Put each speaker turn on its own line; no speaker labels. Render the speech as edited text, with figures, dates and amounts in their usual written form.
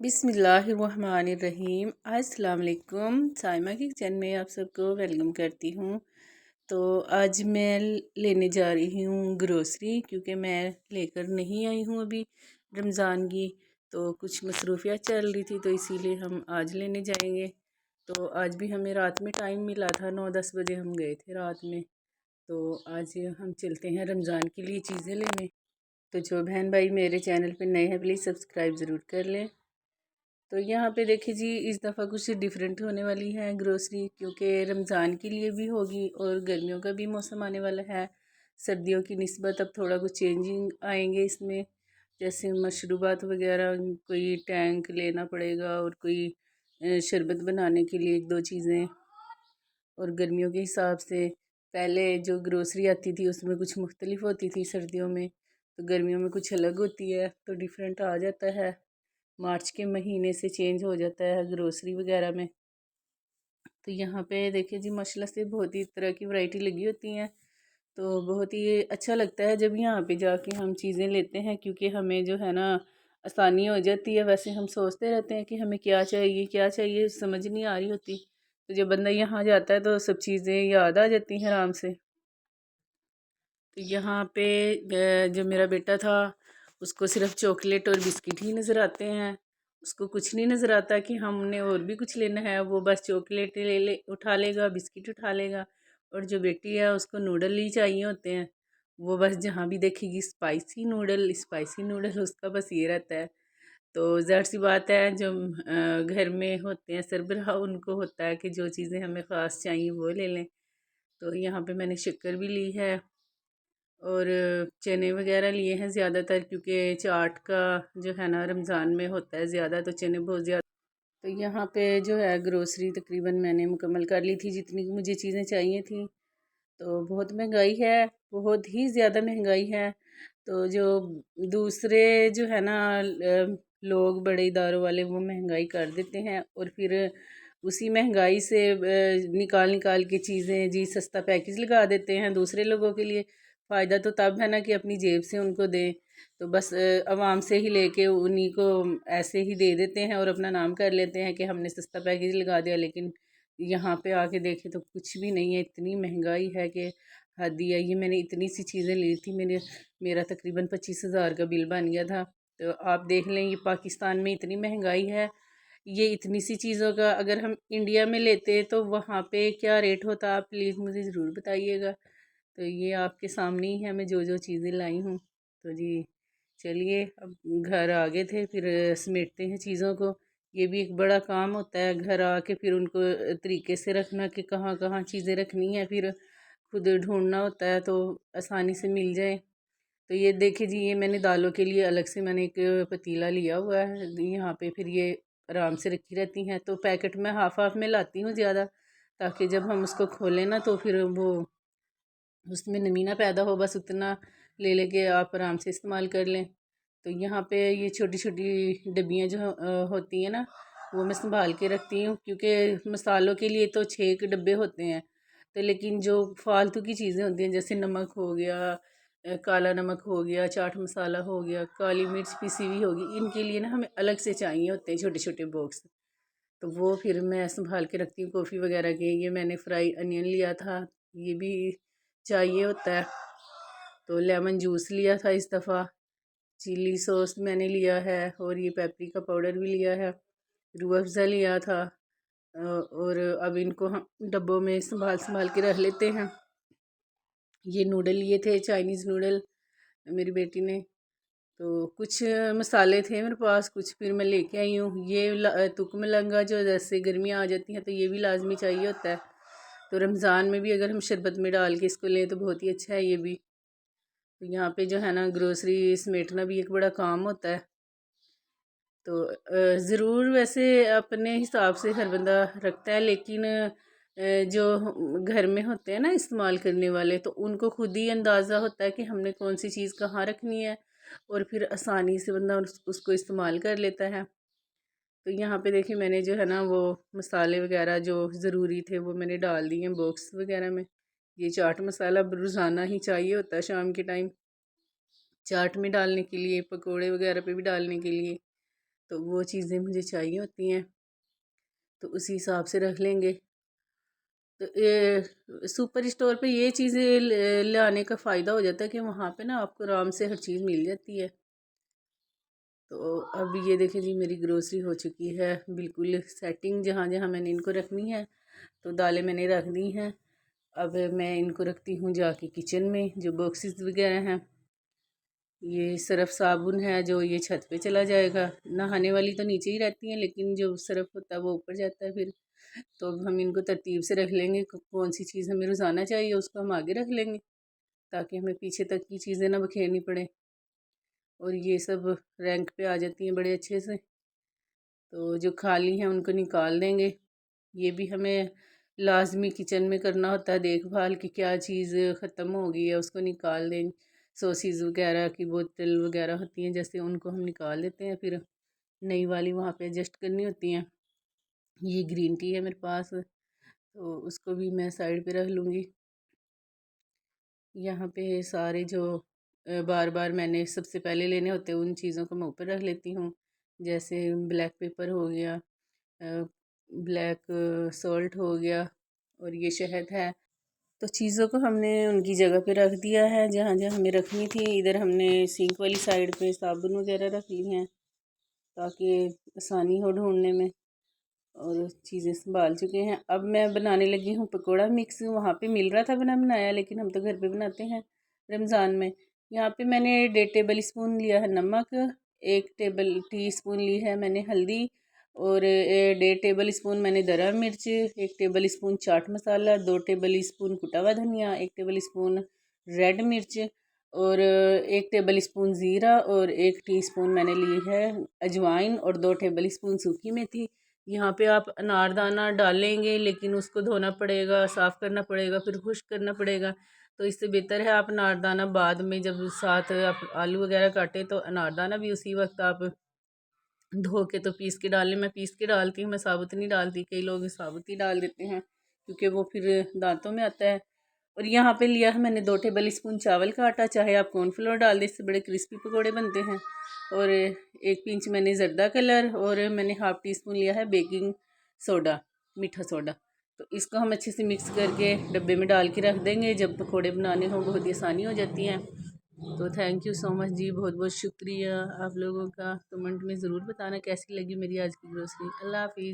बिस्मिल्लाहिर्रहमानिर्रहीम। अस्सलाम वालेकुम। साइमा की किचन में आप सबको वेलकम करती हूँ। तो आज मैं लेने जा रही हूँ ग्रोसरी, क्योंकि मैं लेकर नहीं आई हूँ अभी रमज़ान की। तो कुछ मसरूफियत चल रही थी, तो इसीलिए हम आज लेने जाएंगे। तो आज भी हमें रात में टाइम मिला था, 9-10 बजे हम गए थे रात में। तो आज हम चलते हैं रमज़ान के लिए चीज़ें लेने। तो जो बहन भाई मेरे चैनल पर नए हैं, प्लीज़ सब्सक्राइब ज़रूर कर लें। तो यहाँ पे देखिए जी, इस दफ़ा कुछ डिफरेंट होने वाली है ग्रोसरी, क्योंकि रमज़ान के लिए भी होगी और गर्मियों का भी मौसम आने वाला है। सर्दियों की निस्बत अब थोड़ा कुछ चेंजिंग आएंगे इसमें, जैसे मशरूबात वगैरह, कोई टैंक लेना पड़ेगा और कोई शरबत बनाने के लिए एक दो चीज़ें। और गर्मियों के हिसाब से पहले जो ग्रोसरी आती थी उसमें कुछ मुख्तलिफ होती थी सर्दियों में, तो गर्मियों में कुछ अलग होती है, तो डिफरेंट आ जाता है। मार्च के महीने से चेंज हो जाता है ग्रोसरी वगैरह में। तो यहाँ पे देखिए जी, माशाल्लाह से बहुत ही तरह की वैरायटी लगी होती हैं। तो बहुत ही अच्छा लगता है जब यहाँ पे जाके हम चीज़ें लेते हैं, क्योंकि हमें जो है ना आसानी हो जाती है। वैसे हम सोचते रहते हैं कि हमें क्या चाहिए, समझ नहीं आ रही होती। तो जब बंदा यहाँ जाता है तो सब चीज़ें याद आ जाती हैं आराम से। तो यहाँ पे जो मेरा बेटा था, उसको सिर्फ चॉकलेट और बिस्किट ही नज़र आते हैं। उसको कुछ नहीं नज़र आता कि हमने और भी कुछ लेना है। वो बस चॉकलेट ले उठा लेगा, बिस्किट उठा लेगा। और जो बेटी है उसको नूडल ही चाहिए होते हैं। वो बस जहाँ भी देखेगी स्पाइसी नूडल, स्पाइसी नूडल, उसका बस ये रहता है। तो ज़ाहिर सी बात है, जो घर में होते हैं सरबराह, उनको होता है कि जो चीज़ें हमें ख़ास चाहिए वो ले लें। तो यहाँ पे मैंने शक्कर भी ली है और चने वगैरह लिए हैं ज़्यादातर, क्योंकि चाट का जो है ना रमज़ान में होता है ज़्यादा, तो चने बहुत ज़्यादा। तो यहाँ पे जो है ग्रोसरी तकरीबन मैंने मुकम्मल कर ली थी, जितनी मुझे चीज़ें चाहिए थी। तो बहुत महंगाई है, बहुत ही ज़्यादा महंगाई है। तो जो दूसरे जो है ना लोग बड़े इदारों वाले, वो महंगाई कर देते हैं और फिर उसी महंगाई से निकाल निकाल के चीज़ें जी सस्ता पैकेज लगा देते हैं दूसरे लोगों के लिए। फ़ायदा तो तब है ना कि अपनी जेब से उनको दें। तो बस आवाम से ही लेके उन्हीं को ऐसे ही दे देते हैं और अपना नाम कर लेते हैं कि हमने सस्ता पैकेज लगा दिया। लेकिन यहाँ पे आके देखें तो कुछ भी नहीं है, इतनी महंगाई है कि हद ही है। ये मैंने इतनी सी चीज़ें ली थी, मेरा तकरीबन 25,000 का बिल बन गया था। तो आप देख लें, ये पाकिस्तान में इतनी महंगाई है। ये इतनी सी चीज़ों का अगर हम इंडिया में लेते तो वहाँ पे क्या रेट होता, आप प्लीज़ मुझे ज़रूर बताइएगा। तो ये आपके सामने ही है मैं जो जो चीज़ें लाई हूँ। तो जी चलिए, अब घर आ गए थे, फिर समेटते हैं चीज़ों को। ये भी एक बड़ा काम होता है, घर आके फिर उनको तरीके से रखना कि कहाँ कहाँ चीज़ें रखनी है, फिर खुद ढूंढना होता है तो आसानी से मिल जाए। तो ये देखिए जी, ये मैंने दालों के लिए अलग से मैंने एक पतीला लिया हुआ है यहाँ पे, फिर ये आराम से रखी रहती हैं। तो पैकेट में हाफ हाफ में लाती हूँ ज़्यादा, ताकि जब हम उसको खोलें ना तो फिर वो उसमें नमी ना पैदा हो, बस उतना ले लेके आप आराम से इस्तेमाल कर लें। तो यहाँ पे ये छोटी छोटी डब्बियाँ जो होती हैं ना, वो मैं संभाल के रखती हूँ, क्योंकि मसालों के लिए तो 6 डब्बे होते हैं। तो लेकिन जो फालतू की चीज़ें होती हैं, जैसे नमक हो गया, काला नमक हो गया, चाट मसाला हो गया, काली मिर्च पिसी हुई होगी, इनके लिए ना हमें अलग से चाहिए होते हैं छोटे छोटे बॉक्स। तो वो फिर मैं संभाल के रखती हूँ। कॉफ़ी वगैरह के ये मैंने फ्राई अनियन लिया था, ये भी चाहिए होता है। तो लेमन जूस लिया था इस दफ़ा, चिली सॉस मैंने लिया है, और ये पेपरिका पाउडर भी लिया है, रूह अफ़ज़ा लिया था। और अब इनको हम डब्बों में संभाल संभाल के रख लेते हैं। ये नूडल लिए थे, चाइनीज़ नूडल, मेरी बेटी ने। तो कुछ मसाले थे मेरे पास, कुछ फिर मैं लेके आई हूँ। ये तुक मलंगा, जो जैसे गर्मियाँ आ जाती हैं तो ये भी लाजमी चाहिए होता है। तो रमज़ान में भी अगर हम शरबत में डाल के इसको लें तो बहुत ही अच्छा है ये भी। तो यहाँ पे जो है ना ग्रोसरी समेटना भी एक बड़ा काम होता है। तो ज़रूर वैसे अपने हिसाब से हर बंदा रखता है, लेकिन जो घर में होते हैं ना इस्तेमाल करने वाले, तो उनको खुद ही अंदाज़ा होता है कि हमने कौन सी चीज़ कहाँ रखनी है, और फिर आसानी से बंदा उसको इस्तेमाल कर लेता है। तो यहाँ पे देखिए, मैंने जो है ना वो मसाले वगैरह जो ज़रूरी थे वो मैंने डाल दिए हैं बॉक्स वगैरह में। ये चाट मसाला रोज़ाना ही चाहिए होता है शाम के टाइम, चाट में डालने के लिए, पकोड़े वगैरह पे भी डालने के लिए। तो वो चीज़ें मुझे चाहिए होती हैं, तो उसी हिसाब से रख लेंगे। तो ये सुपर स्टोर पे ये चीज़ें लाने का फ़ायदा हो जाता है कि वहाँ पे ना आपको आराम से हर चीज़ मिल जाती है। तो अब ये देखें जी, मेरी ग्रोसरी हो चुकी है बिल्कुल सेटिंग, जहाँ जहाँ मैंने इनको रखनी है। तो दालें मैंने रख दी हैं। अब मैं इनको रखती हूँ जाके किचन में, जो बॉक्सेस वगैरह हैं। ये सर्फ़ साबुन है जो ये छत पे चला जाएगा। नहाने वाली तो नीचे ही रहती हैं, लेकिन जो सर्फ़ होता है वो ऊपर जाता है फिर। तो अब हम इनको तरतीब से रख लेंगे, कौन सी चीज़ हमें रोज़ाना चाहिए उसको हम आगे रख लेंगे, ताकि हमें पीछे तक की चीज़ें ना बखेरनी पड़े। और ये सब रैंक पे आ जाती हैं बड़े अच्छे से। तो जो खाली हैं उनको निकाल देंगे। ये भी हमें लाजमी किचन में करना होता है देखभाल, कि क्या चीज़ ख़त्म हो गई है उसको निकाल दें। सॉसेस वगैरह की बोतल वगैरह होती हैं जैसे, उनको हम निकाल देते हैं, फिर नई वाली वहाँ पे एडजस्ट करनी होती हैं। ये ग्रीन टी है मेरे पास, तो उसको भी मैं साइड पे रख लूँगी। यहाँ पे सारे जो बार बार मैंने सबसे पहले लेने होते हैं उन चीज़ों को मैं ऊपर रख लेती हूँ। जैसे ब्लैक पेपर हो गया, ब्लैक सॉल्ट हो गया, और ये शहद है। तो चीज़ों को हमने उनकी जगह पे रख दिया है जहाँ जहाँ हमें रखनी थी। इधर हमने सिंक वाली साइड पे साबुन वगैरह रख ली हैं, ताकि आसानी हो ढूंढने में। और चीज़ें संभाल चुके हैं। अब मैं बनाने लगी हूँ पकोड़ा मिक्स। वहाँ पे मिल रहा था बना बनाया, लेकिन हम तो घर पे बनाते हैं रमज़ान में। यहाँ पे मैंने 1.5 टेबल स्पून लिया है नमक, 1 टेबल टी स्पून ली है मैंने हल्दी, और 1.5 टेबल स्पून मैंने दरा मिर्च, 1 table spoon chaat masala, 2 table spoon कुटा हुआ धनिया, 1 टेबल स्पून रेड मिर्च, और 1 टेबल स्पून ज़ीरा, और 1 टीस्पून मैंने ली है अजवाइन, और 2 टेबल स्पून सूखी मेथी। यहाँ पे आप अनारदाना डालेंगे, लेकिन उसको धोना पड़ेगा, साफ़ करना पड़ेगा, फिर खुश्क करना पड़ेगा। तो इससे बेहतर है आप अनारदाना बाद में, जब साथ आप आलू वगैरह काटें तो अनारदाना भी उसी वक्त आप धो के तो पीस के डाल लें। मैं पीस के डालती हूँ, मैं साबुत नहीं डालती। कई लोग साबुत ही डाल देते हैं, क्योंकि वो फिर दांतों में आता है। और यहाँ पे लिया है मैंने 2 टेबल स्पून चावल का आटा, चाहे आप कॉर्नफ्लोर डाल दें, इससे बड़े क्रिस्पी पकोड़े बनते हैं। और 1 पिंच मैंने जर्दा कलर, और मैंने हाफ़ टी स्पून लिया है बेकिंग सोडा, मीठा सोडा। तो इसको हम अच्छे से मिक्स करके डब्बे में डाल के रख देंगे। जब पकोड़े बनाने हों बहुत ही आसानी हो जाती हैं। तो थैंक यू सो मच जी, बहुत बहुत शुक्रिया आप लोगों का। कमेंट में ज़रूर बताना कैसी लगी मेरी आज की ग्रोसरी। अल्लाह हाफिज़।